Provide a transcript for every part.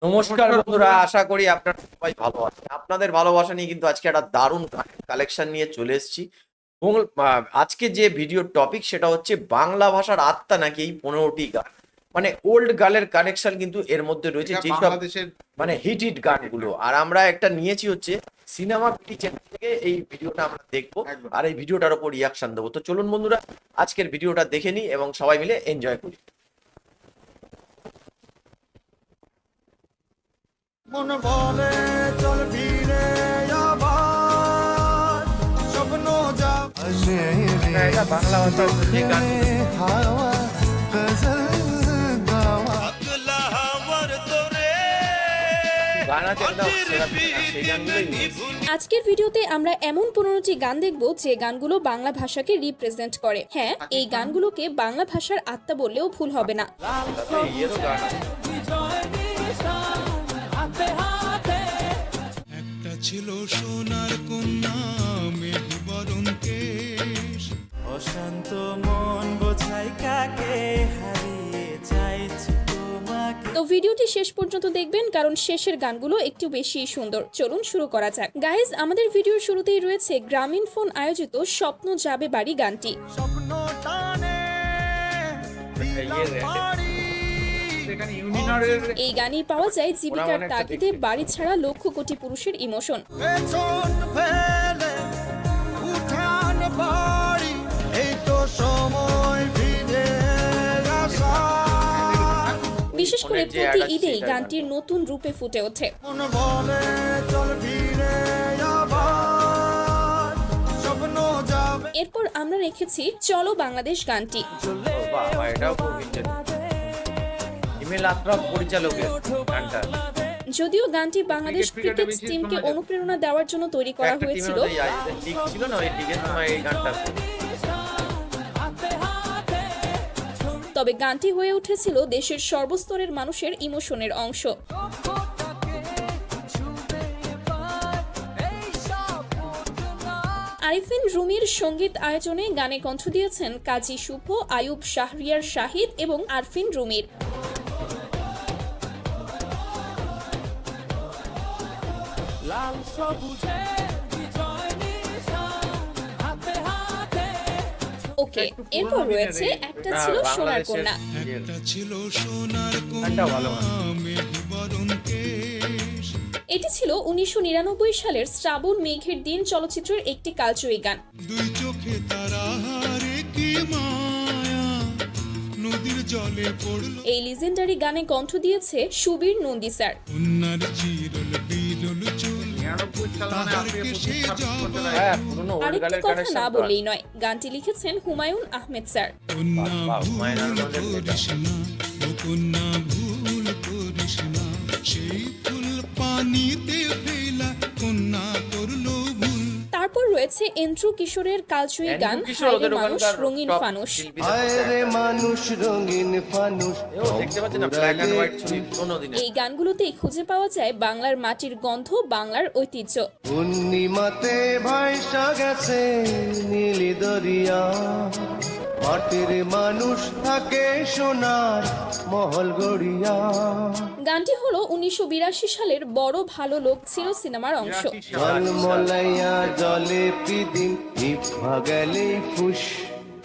নমস্কার বন্ধুরা, আশা করি আপনারা সবাই ভালো আছেন। আপনাদের ভালোবাসা নিয়ে কিন্তু আজকে একটা দারুণ কালেকশন নিয়ে চলে এসেছি। আজকে যে ভিডিওর টপিক সেটা হচ্ছে বাংলা ভাষার আত্মা নাকি এই 15টি গান। মানে ওল্ড গানের কালেকশন কিন্তু এর মধ্যে রয়েছে, এটা যেসব বাংলাদেশের মানে হিট গানগুলো। আর আমরা একটা নিয়েছি হচ্ছে সিনেমা পিটি চ্যানেল থেকে, এই ভিডিওটা আমরা দেখবো একদম। আর এই ভিডিওটার উপর রিয়াকশন দেবো। তো চলুন বন্ধুরা, আজকের ভিডিওটা দেখে নিই এবং সবাই মিলে এনজয় করি। মন বলে চল ফিরে আবার স্বপ্ন যা এটা বাংলা ভাষার যে গান, হাওয়া গজল গাওয়া আগলা হাওয়ার তোরে গান আছে একদম সেই গানগুলোই নিয়েছি। আজকের ভিডিওতে আমরা এমন 15টি গান দেখব যে গানগুলো বাংলা ভাষাকে রিপ্রেজেন্ট করে। হ্যাঁ, এই গানগুলোকে বাংলা ভাষার আত্মা বললেও ভুল হবে না। তাতে ইয়েরও গান আছে। একটা ছিল সোনার কন্যা মেঘবরণ কেশ অশান্ত মন বোঝাই কাকে হারিয়ে চাইছি তোমাকে। তো ভিডিওটি শেষ পর্যন্ত দেখবেন, কারণ শেষের গানগুলো একটু বেশি সুন্দর। চলুন শুরু করা যাক। গাইজ, আমাদের ভিডিওর শুরুতেই রয়েছে গ্রামীণ ফোন আয়োজিত স্বপ্ন যাবে বাড়ি গানটি। স্বপ্ন টানে দিলাম বাড়ি এখানে ইউনিয়নের এই গানই পাওয়া যায় জীবিকার একটা তাগিদে বাড়ি ছাড়া লক্ষ কোটি পুরুষের ইমোশন। পেছন ফেলে উঠান বাড়ি এই তো সময় ফিরে আসা বিশেষ করে ফোনের যে প্রতি ad আছে ঈদেই সেটার গানটির নতুন রূপে ফুটে ওঠে। মন বলে চল ফিরে আবার স্বপ্ন যাবে এরপর আমরা রেখেছি চলো বাংলাদেশ গানটি। বাবা, এটাও খুব ইন্টারেস্টিং। ইমেল আত্রাফ পরিচালকের গানটা। যদিও গানটি বাংলাদেশ ক্রিকেটে ক্রিকেট বেশি টিমকে শোনা যায়। অনুপ্রেরণা দেওয়ার জন্য তৈরি করা একটা টিমের হয়েছিল, লিগ ছিল না, ওই লিগের সময় এই গানটা। তবে গানটি হয়ে উঠেছিল দেশের সর্বস্তরের মানুষের ইমোশনের অংশ। আরিফিন রুমির সঙ্গীত আয়োজনে গানে কণ্ঠ দিয়েছেন কাজী শুভ, আয়ুব শাহরিয়ার শাহিদ এবং আরফিন রুমির। লাল সবুজে বিজয় নিশান হাতে হাতে ওকে, এরপর রয়েছে একটা ছিল সোনার কন্যা। একটা ছিল সোনার গানটা ভালো কন্যা মেঘবরণ কেশ এটি ছিল 1999 সালের শ্রাবণ মেঘের দিন চলচ্চিত্রের একটি কালজয়ী গান। দুই চোখে তারা হারে কি মায়া নদীর জলে পড়ল এই লিজেন্ডারি গানে কণ্ঠ দিয়েছে সুবীর নন্দী স্যার। কন্যার চিরল বিরল চুল 99 সাল মানে তাহার আজকে কেশে 25 জবা হ্যাঁ, পুরনো ওল্ড আরেকটি গানের কথা কানেকশন না বললেই নয়, গানটি লিখেছেন হুমায়ুন আহমেদ স্যার। কন্যা বাহ, ভুল মায়ের আনন্দের করিস না ও কন্যা ভুল করিস না সেই ফুল পানিতে ফেলা কন্যা করলো ভুল তারপর রয়েছে এন্ড্রু কিশোরের কালজয়ী গান কিশোর হায়রে ওদের মানুষ ওখানকার রঙিন top ফানুষ। শিল্পী আরে মানুষ রঙিন ফানুষ এও দেখতে পাচ্ছেন না, ব্ল্যাক এন্ড হোয়াইট ছবি পুরোনো দিনে। এই গানগুলোতেই খুঁজে পাওয়া যায় বাংলার মাটির গন্ধ, বাংলার ঐতিহ্য। পূর্ণিমাতে ভাইসা গেছে নীলি দরিয়া মাটির মানুষ থাকে সোনার মহল গড়িয়া গানটি হলো 1982 সালের বড় ভালো লোক ছিল সিনেমার অংশ। জল মলাইয়া জলে পিদিন নিভা গেলেই ফুস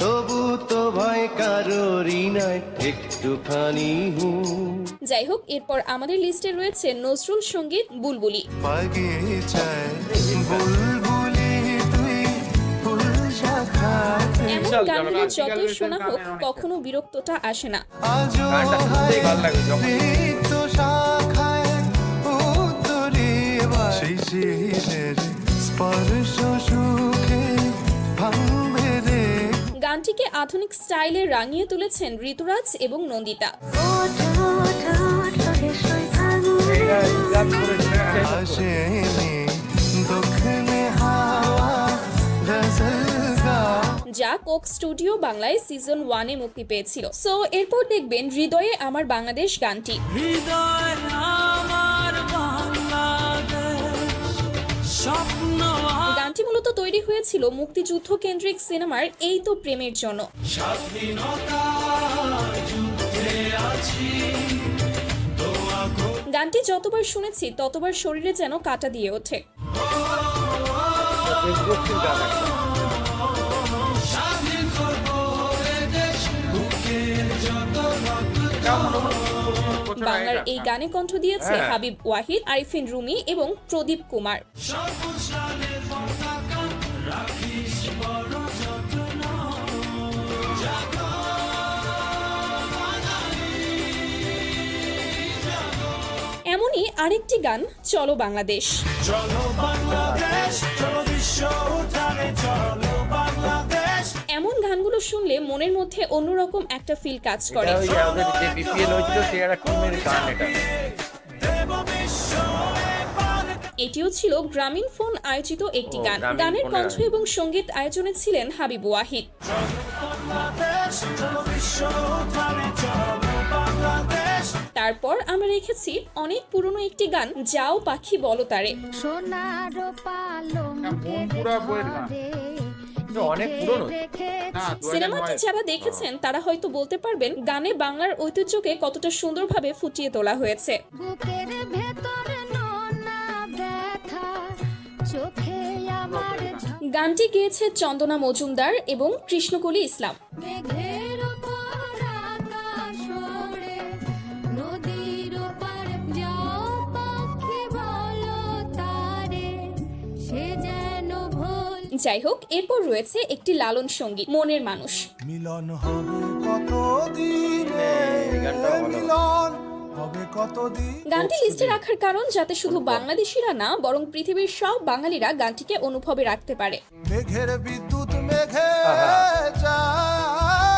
তবু তো ভাই কারোরই নাই একটুখানি হু যাই হোক, এরপর আমাদের লিস্টে রয়েছে নজরুল সঙ্গীত বুলবুলি। বাগিচায় বুলবুলি তুই ফুল শাখাতে এমন বিশাল গানগুলো জনতা, যতই শোনা হোক কখনো বিরক্তটা আসে না। আজও গানটা শুনতেই ভালো লাগে যখন। ঋতু শাখায় উত্তরে সেই শীলের স্পর্শ সুখে ভাঙবে রে গানটিকে আধুনিক স্টাইলে রাঙিয়ে তুলেছেন ঋতুরাজ এবং নন্দিতা। আসেনি দক্ষিণে হাওয়া গজল গা যা কোক স্টুডিও বাংলায় সিজন 1-এ মুক্তি পেয়েছিল। সো এরপর দেখবেন হৃদয়ে আমার বাংলাদেশ গানটি। গানটি মূলত তৈরি হয়েছিল মুক্তিযুদ্ধ কেন্দ্রিক সিনেমার এই তো প্রেমের জন্য। গানটি যতবার শুনেছি ততবার শরীরে যেন কাঁটা দিয়ে ওঠে। দেশভক্তির গান একটা। এটাও মোটামুটি 20 বছর বাংলার আগেকার এই গান। গানে কণ্ঠ দিয়েছে হ্যাঁ। হাবিব ওয়াহিদ, আরিফিন রুমি এবং প্রদীপ কুমার। এমনই আরেকটি গান চলো বাংলাদেশ। এমন গানগুলো শুনলে মনের মধ্যে অন্যরকম একটা ফিল কাজ করে। এটা ওই যে আমাদের যে বিপিএল হয়েছিল সে একটা টিমের গান এটা। এটিও ছিল গ্রামীণ ফোন আয়োজিত একটি গান। গ্রামীণ গানের ফোনের কণ্ঠ আয়োজন। এবং সঙ্গীত আয়োজনে ছিলেন হাবিব ওয়াহিদ। তারপর আমরা রেখেছি অনেক পুরনো একটি গান, যাও পাখি বলো তারে। সোনার পালঙ্কে মনপুরা বইয়ের গান। এটা অনেক পুরনো। না, 2009 সিনেমাটি যারা দেখেছেন তারা হয়তো বলতে পারবেন গানে বাংলার ঐতিহ্যকে কতটা সুন্দরভাবে ফুটিয়ে তোলা হয়েছে। বুকের ভেতর নোনা ব্যথা চোখে আমার গানটি গেয়েছে চন্দনা মজুমদার এবং কৃষ্ণকলি ইসলাম। মেঘের উপর আকাশ ওড়ে নদীর ওপার যাও পাখি বলো তারে সে যেন ভোল। যাই হোক, এরপর রয়েছে একটি লালন সঙ্গীত, মনের মানুষ। মিলন হবে কতদিনে, এই গানটাও ভালো। মিলন হবে কতদিন। গানটি লিস্টে রাখার কারণ যাতে শুধু বাংলাদেশিরা না বরং পৃথিবীর সব বাঙালিরা গানটিকে অনুভবে রাখতে পারে। মেঘের বিদ্যুৎ মেঘে যাবো।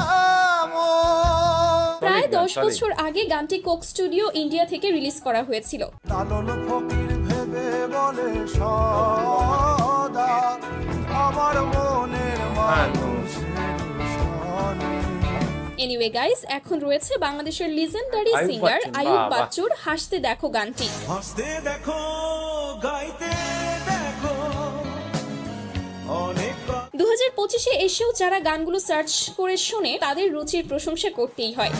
প্রায় গান, 10 solid। বছর আগে গানটি কোক স্টুডিও ইন্ডিয়া থেকে রিলিজ করা হয়েছিল। লালন ফকির ভেবে বলে সদা আমার মনের মানুষের সনে। এনিওয়ে গাইস, এখন রয়েছে বাংলাদেশের লিজেন্ডারি আয়ুব সিঙ্গার বাচ্চু, আয়ুব বাহ, বাহ। বাচ্চুর হাসতে দেখো গানটি। হাসতে দেখো গাইতে দেখো অনেক 2025-এ এসেও যারা গানগুলো সার্চ করে শোনে তাদের রুচির প্রশংসা করতেই হয়।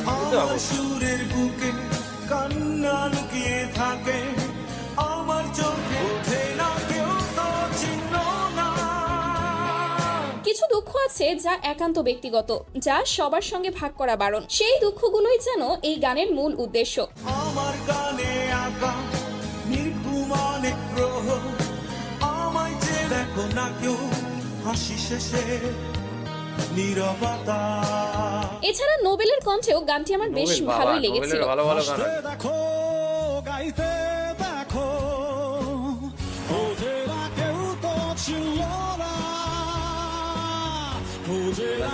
আমার সুরের বুকে কান্না লুকিয়ে থাকে আমার চোখে ওঠে না কেউ তো চিহ্ন না। কিছু দুঃখ আছে যা একান্ত ব্যক্তিগত, যা সবার সঙ্গে ভাগ করা বারণ। সেই দুঃখগুলোই যেন এই গানের মূল উদ্দেশ্য। আমার গানে আঁকা নির্ঘুম অনেক গ্রহ আমায় যে দেখো না কেউ হাসি শেষে নীরবতা। এছাড়া নোবেলের কণ্ঠেও গানটি আমার বেশ নোবেল, বাবা, ভালোই লেগেছিল। নোবেলের ভালো ভালো গান আছে। দেখো গাইতে দেখো ওদের কেউ তো ছিল না খোঁজে না।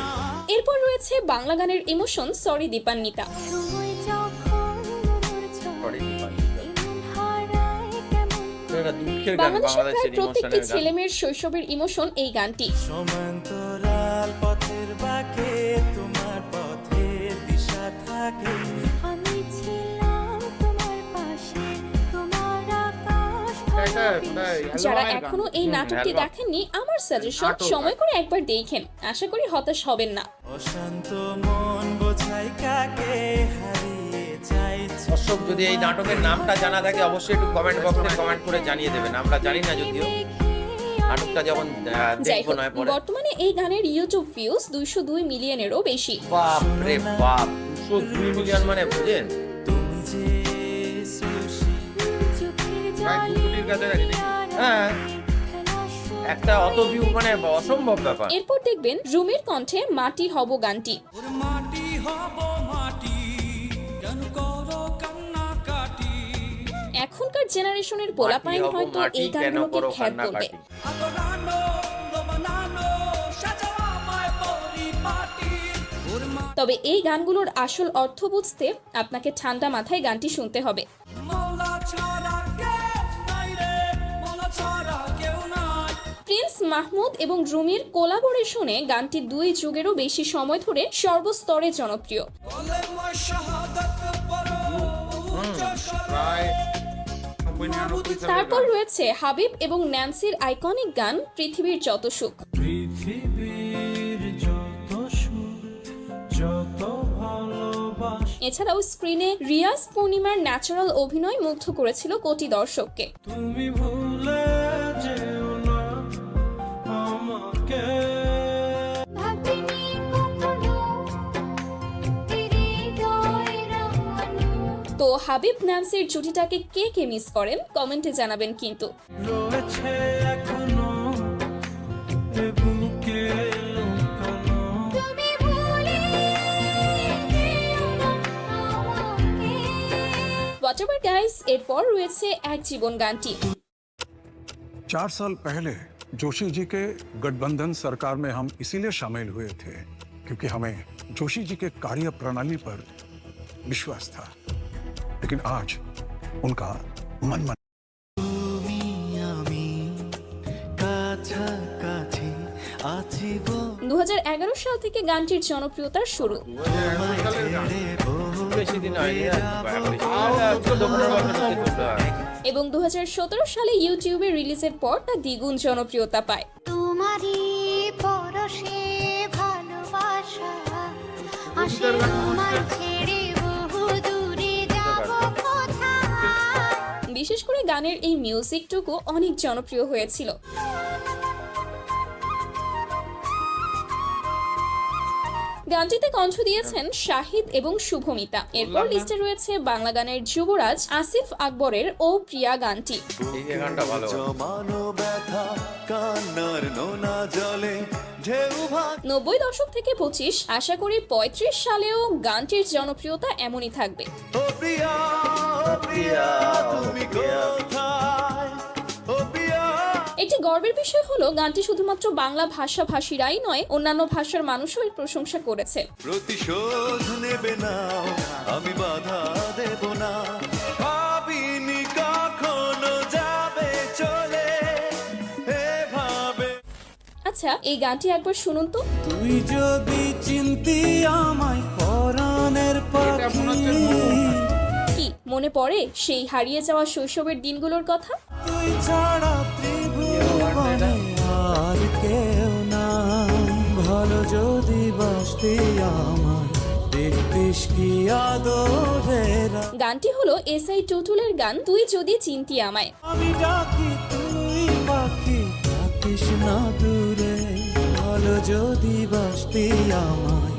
এরপর রয়েছে বাংলা গানের ইমোশন সরি দীপান্বিতা। তুই যখন Sorry, দীপান্বিতা। হারায় কেমন এটা দুঃখের গান, বাংলাদেশের প্রায় বাংলাদেশের প্রত্যেকটি ইমোশনের গান। ছেলেমেয়ের শৈশবের ইমোশন এই গানটি। সমান্তরাল পথের বাঁকে তোমার পথের দিশা থাকে। আমি ছিলাম তোমার পাশে তোমার আকাশ এটা যারা অ্যালবামের গান। এখনো এই নাটকটি অ্যালবাম। দেখেননি, আমার সাজেশন নাটক। সময় করে একবার দেখেন, আশা করি হতাশ হবেন না। অশান্ত মন বোঝাই কাকে হারিয়ে যাইছে। দর্শক যদি এই নাটকের নামটা জানা থাকে অবশ্যই একটু কমেন্ট বক্সে কমেন্ট করে জানিয়ে দেবেন। আমরা জানি না যদিও, নাটকটা যখন যাই দেখবো হোক, নয় পরে। বর্তমানে এই গানের ইউটিউব ভিউজ 202 মিলিয়নেরও বেশি। বাপ রে বাপ, 202 মিলিয়ন মানে বুঝেন। তুমি যে সুশী চোখের প্রায় 2 কোটির কাছাকাছি নাকি? হ্যাঁ, একটা অত ভিউ মানে অসম্ভব ব্যাপার। এরপর দেখবেন রুমির কণ্ঠে মাটি হব গানটি। ওর মাটি হব মাটি কেন করো কান্না কাটি এখনকার জেনারেশনের মাটি পোলাপাইন হব হয়তো মাটি, এই কেন গানগুলোকে করো খ্যাত করবে। কান্নাকাটি। আদরানো বানানো সাজাও আমায় পরিপাটি ওর মা তবে এই গানগুলোর আসল অর্থ বুঝতে আপনাকে ঠান্ডা মাথায় গানটি শুনতে হবে। মৌলা ছাড়া কেউ নাই রে মৌলা ছাড়া কেউ নাই প্রিন্স মাহমুদ এবং রুমির কোলাবোরেশনে গানটি 2 যুগেরও বেশি সময় ধরে সর্বস্তরে জনপ্রিয়। বলে মই শাহাদাত পড়ো প্রায় 99 সালের তারপর গান। রয়েছে হাবিব এবং ন্যান্সির আইকনিক গান পৃথিবীর যত সুখ। পৃথিবীর যত সুখ যত ভালোবাসা এছাড়াও স্ক্রিনে রিয়াজ পূর্ণিমার ন্যাচারাল অভিনয় মুগ্ধ করেছিল কোটি দর্শককে। তুমি ভুলে যেও না আমাকে ভাবিনি কখনো হৃদয় রাঙানো তো হাবিব ন্যান্সির জুটিটাকে কে কে মিস করেন কমেন্টে জানাবেন কিন্তু। রয়েছে এখনো এ বুকে লুকানো তুমি ভুলে যেও না আমাকে হোয়াটএভার গাইস, এরপর রয়েছে এক জীবন গানটি। 4 साल पहले जोशी जी के गठबंधन सरकार में हम इसीलिए शामिल हुए थे क्योंकि हमें जोशी जी के कार्य प्रणाली पर विश्वास था, लेकिन आज उनका मन मन তুমি আমি কাছাকাছি আছি গো 2011 সাল থেকে গানটির জনপ্রিয়তার শুরু। 2011 সালের গান। বেশি দিন হয়নি, 14-15 বছর হচ্ছে। এবং 2017 সালে ইউটিউবে রিলিজের পর তা দ্বিগুণ জনপ্রিয়তা পায়। তোমারই পরশে ভালোবাসা আসে তোমার ছেড়ে বহু দূরে যাব কোথায় বিশেষ করে গানের এই মিউজিকটুকু অনেক জনপ্রিয় হয়েছিল। গানটিতে কণ্ঠ দিয়েছেন শাহিদ এবং শুভমিতা। এরপর লিস্টে রয়েছে বাংলা গানের যুবরাজ আসিফ আকবরের ও প্রিয়া গানটি। এই যে গানটা ভালো। জমানো ব্যথা কান্নার নোনা জলে ঢেউ ভাঙ 90 দশক থেকে 25, আশা করি 35 সালেও গানটির জনপ্রিয়তা এমনই থাকবে। ও প্রিয়া তুমি কোথায় ও প্রিয়া একটি গর্বের বিষয় হলো গানটি শুধুমাত্র বাংলা ভাষাভাষীরাই নয়, অন্যান্য ভাষার মানুষও এর প্রশংসা করেছে। প্রতিশোধ নেবে না আমি বাধা দেব না ভাবিনি কখনো যাবে চলে এভাবে আচ্ছা, এই গানটি একবার শুনুন তো। তুই যদি চিনতি আমায় পরাণের এটা মনে হচ্ছে পাখি কি মনে পড়ে সেই হারিয়ে যাওয়া শৈশবের দিনগুলোর কথা? তুই ছাড়া ত্রিভুবনে আর কেউ না ভালো যদি বাসতি আমায় দেখতিস কি আদরের গানটি হলো এসআই টুটুলের গান তুই যদি চিনতি আমায়। আমি ডাকি তুই পাখি ডাকিস না দূরে ভালো যদি বাসতি আমায়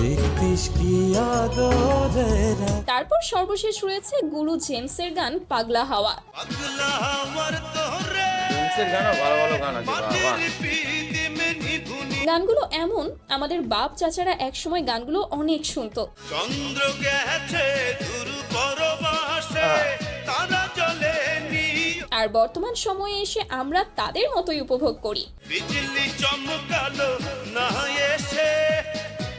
দেখতিস কি আদরের তারপর সর্বশেষ রয়েছে গুরু জেমসের গান পাগলা হাওয়া। পাগলা আমার তোরে জেমসের গানও ভালো ভালো গান আছে বাবা। গানগুলো এমন, আমাদের বাপ চাচারা একসময় গানগুলো অনেক শুনতো। চন্দ্র গেছে ধুরু পরবাসে তারা চলে নি আর বর্তমান সময়ে এসে আমরা তাদের মতোই উপভোগ করি। বিজলি চমকালো না এসে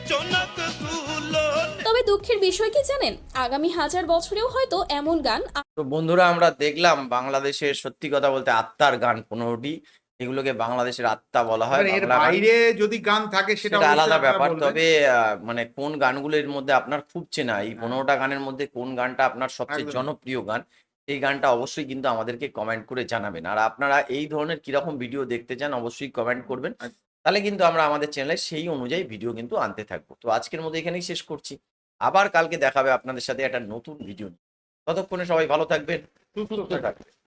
জনক গুলো তবে দুঃখের বিষয় কি জানেন, আগামী 1000 বছরেও হয়তো এমন গান তো বন্ধুরা, আমরা দেখলাম বাংলাদেশের সত্যি কথা বলতে আত্মার গান 15টি, এগুলোকে বাংলাদেশের আত্মা বলা হয়। এবার এর বাংলা গান বাইরে যদি গান থাকে সেটা সেটা অবশ্যই আলাদা আপনারা ব্যাপার। বলবেন। তবে মানে কোন গানগুলোর মধ্যে আপনার খুব চেনা, এই 15টা গানের মধ্যে কোন গানটা আপনার সবচেয়ে একদম। জনপ্রিয় গান, এই গানটা অবশ্যই কিন্তু আমাদেরকে কমেন্ট করে জানাবেন। আর আপনারা এই ধরনের কিরকম ভিডিও দেখতে চান অবশ্যই কমেন্ট করবেন, তাহলে কিন্তু আমরা আমাদের চ্যানেলে সেই অনুযায়ী ভিডিও কিন্তু আনতে থাকবো। তো আজকের মধ্যে এখানেই শেষ করছি, আবার কালকে দেখাবে আপনাদের সাথে একটা নতুন ভিডিও নিয়ে। ততক্ষণে সবাই ভালো থাকবেন, সুস্থ থাকবেন।